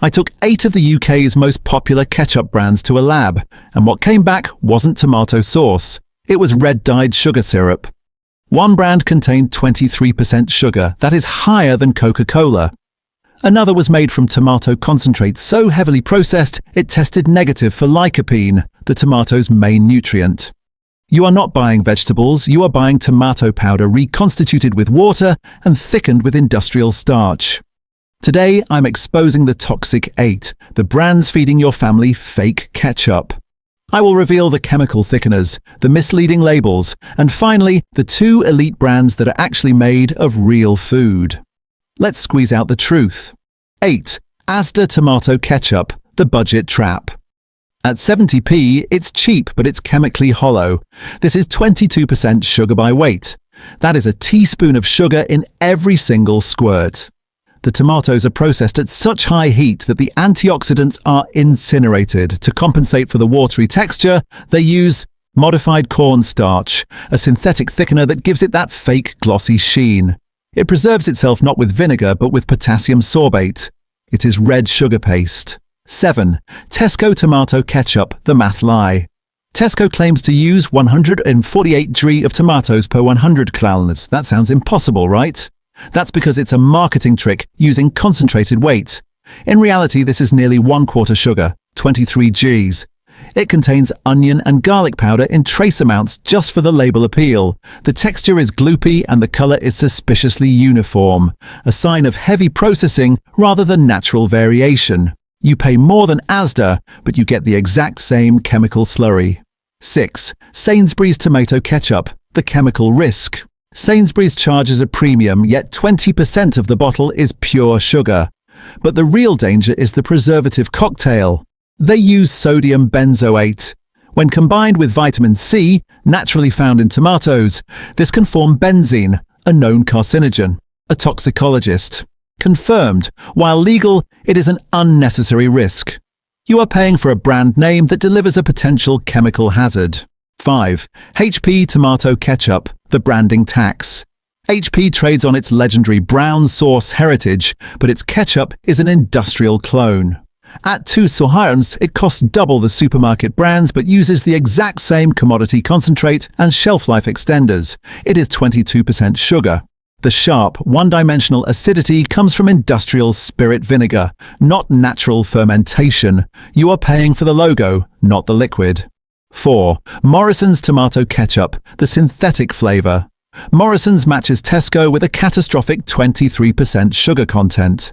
I took 8 of the UK's most popular ketchup brands to a lab, and what came back wasn't tomato sauce. It was red-dyed sugar syrup. One brand contained 23% sugar, that is higher than Coca-Cola. Another was made from tomato concentrate so heavily processed it tested negative for lycopene, the tomato's main nutrient. You are not buying vegetables, you are buying tomato powder reconstituted with water and thickened with industrial starch. Today, I'm exposing the toxic 8, the brands feeding your family fake ketchup. I will reveal the chemical thickeners, the misleading labels, and finally, the 2 elite brands that are actually made of real food. Let's squeeze out the truth. 8. Asda tomato ketchup, the budget trap. At 70p, it's cheap, but it's chemically hollow. This is 22% sugar by weight. That is a teaspoon of sugar in every single squirt. The tomatoes are processed at such high heat that the antioxidants are incinerated. To compensate for the watery texture, they use modified corn starch, a synthetic thickener that gives it that fake glossy sheen. It preserves itself not with vinegar but with potassium sorbate. It is red sugar paste. 7. Tesco tomato ketchup, the math lie. Tesco claims to use 148 g of tomatoes per 100 calories. That sounds impossible, right? That's because it's a marketing trick using concentrated weight. In reality, this is nearly 1/4 sugar, 23 Gs. It contains onion and garlic powder in trace amounts just for the label appeal. The texture is gloopy and the color is suspiciously uniform, a sign of heavy processing rather than natural variation. You pay more than Asda, but you get the exact same chemical slurry. 6. Sainsbury's tomato ketchup, the chemical risk. Sainsbury's charges a premium, yet 20% of the bottle is pure sugar. But the real danger is the preservative cocktail. They use sodium benzoate. When combined with vitamin C, naturally found in tomatoes, this can form benzene, a known carcinogen. A toxicologist. Confirmed. While legal, it is an unnecessary risk. You are paying for a brand name that delivers a potential chemical hazard. 5. HP tomato ketchup, the branding tax. HP trades on its legendary brown sauce heritage, but its ketchup is an industrial clone. At 2 sohirns, it costs double the supermarket brands but uses the exact same commodity concentrate and shelf life extenders. It is 22% sugar. The sharp, one-dimensional acidity comes from industrial spirit vinegar, not natural fermentation. You are paying for the logo, not the liquid. 4. Morrison's tomato ketchup, the synthetic flavor. Morrison's matches Tesco with a catastrophic 23% sugar content.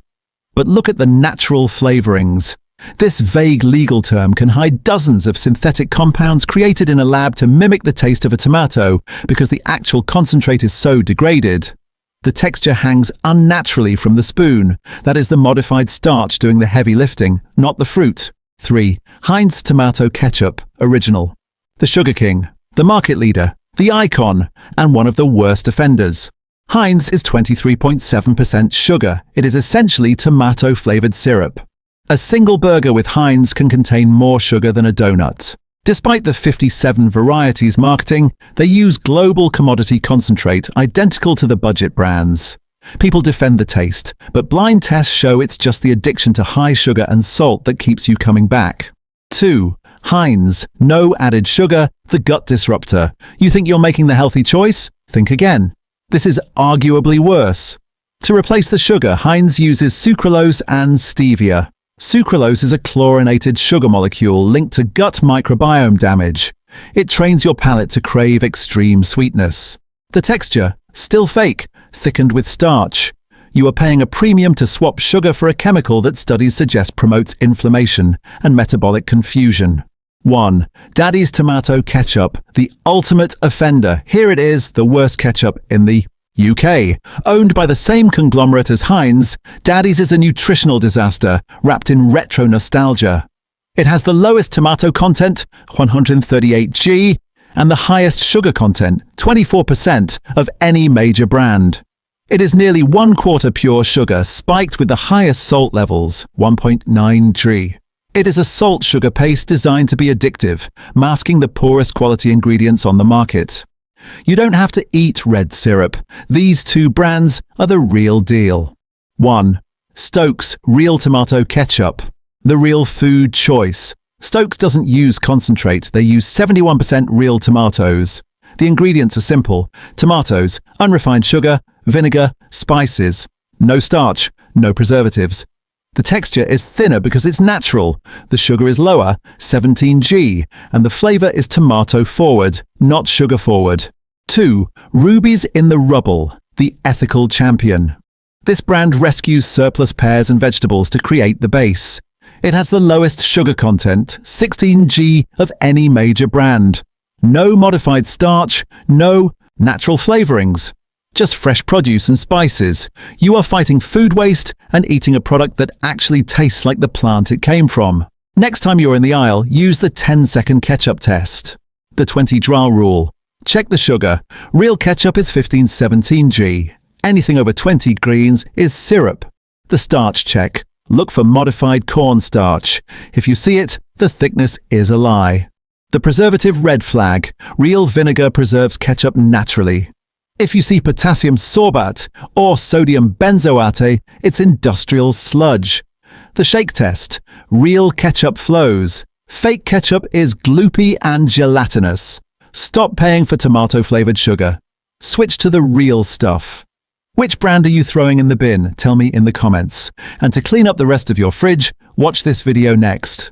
But look at the natural flavorings. This vague legal term can hide dozens of synthetic compounds created in a lab to mimic the taste of a tomato because the actual concentrate is so degraded. The texture hangs unnaturally from the spoon. That is the modified starch doing the heavy lifting, not the fruit. 3. Heinz tomato ketchup, original. The Sugar King, the market leader, the icon, and one of the worst offenders. Heinz is 23.7% sugar. It is essentially tomato-flavored syrup. A single burger with Heinz can contain more sugar than a donut. Despite the 57 varieties marketing, they use global commodity concentrate identical to the budget brands. People defend the taste, but blind tests show it's just the addiction to high sugar and salt that keeps you coming back. 2. Heinz, no added sugar, the gut disruptor. You think you're making the healthy choice? Think again. This is arguably worse. To replace the sugar, Heinz uses sucralose and stevia. Sucralose is a chlorinated sugar molecule linked to gut microbiome damage. It trains your palate to crave extreme sweetness. The texture, still fake, thickened with starch. You are paying a premium to swap sugar for a chemical that studies suggest promotes inflammation and metabolic confusion. 1. Daddy's tomato ketchup, the ultimate offender. Here it is, the worst ketchup in the UK. Owned by the same conglomerate as Heinz, Daddy's is a nutritional disaster wrapped in retro nostalgia. It has the lowest tomato content, 138 G, and the highest sugar content, 24%, of any major brand. It is nearly 1/4 pure sugar, spiked with the highest salt levels, 1.9 G. It is a salt sugar paste designed to be addictive, masking the poorest quality ingredients on the market. You don't have to eat red syrup. These 2 brands are the real deal. 1. Stokes Real Tomato Ketchup. The real food choice. Stokes doesn't use concentrate, they use 71% real tomatoes. The ingredients are simple: tomatoes, unrefined sugar, vinegar, spices. No starch, no preservatives. The texture is thinner because it's natural. The sugar is lower, 17G, and the flavor is tomato forward, not sugar forward. 2. Rubies in the Rubble, the ethical champion. This brand rescues surplus pears and vegetables to create the base. It has the lowest sugar content, 16G, of any major brand. No modified starch, no natural flavorings. Just fresh produce and spices. You are fighting food waste and eating a product that actually tastes like the plant it came from. Next time you're in the aisle, use the 10-second ketchup test. The 20-draw rule. Check the sugar. Real ketchup is 15-17G. Anything over 20 greens is syrup. The starch check. Look for modified cornstarch. If you see it, the thickness is a lie. The preservative red flag. Real vinegar preserves ketchup naturally. If you see potassium sorbate or sodium benzoate, it's industrial sludge. The shake test. Real ketchup flows. Fake ketchup is gloopy and gelatinous. Stop paying for tomato-flavored sugar. Switch to the real stuff. Which brand are you throwing in the bin? Tell me in the comments. And to clean up the rest of your fridge, watch this video next.